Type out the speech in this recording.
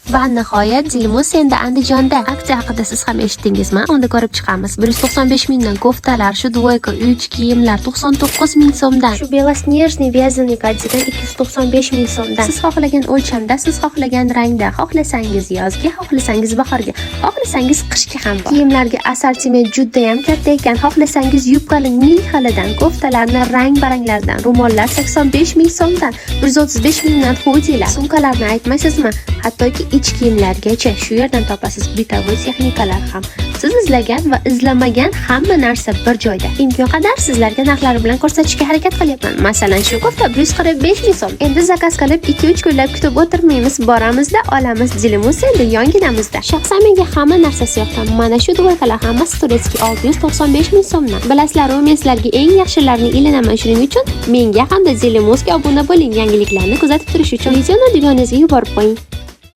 Va nihoyat Zilmusenda Andijonda aksiya haqida siz ham eshitdingizmi? Unda ko'rib chiqamiz. 195 mingdan koftalar, shu dvoyka 3 kiyimlar 99 ming so'mdan. Shu белоснежный вязаный kardigan 295 ming so'mdan. Siz xohlagan o'lchamda, siz xohlagan rangda, xohlasangiz yozga, xohlasangiz bahorga, xohlasangiz qishga ham bor. Kiyimlarga assortiment juda ham katta ekan. Xohlasangiz yubkali ming xilidan, koftalarni rang-baranglardan, ro'mollar 85 ming so'mdan, 135 mingdan hoodilar, sumkalarni aytmaysizmi? Hattoki ich kiyimlargacha shu yerdan topasiz. Bitovoy texnikalar ham. Siz izlagan va izlamagan hamma narsa bir joyda. Imkon qadar sizlarga narxlari bilan ko'rsatishga harakat qilyapman. Masalan, shu kofta 145 ming so'm. Endi zakaz qilib 2-3 kunlab kutib o'tirmaymiz, boramizda olamiz Zilmusenda yonginamizda. Shaxsan menga hamma narsasi yoqqan. Mana shu dvoykalar hammasi turetskiy 695 ming so'mdan. Bilasizlar, men sizlarga eng yaxshilarini ilanaman, shuning uchun menga hamda Zilmusga obuna bo'ling, yangiliklarni kuzatib turish uchun. Videoni dugonangizga yuborib qo'ying.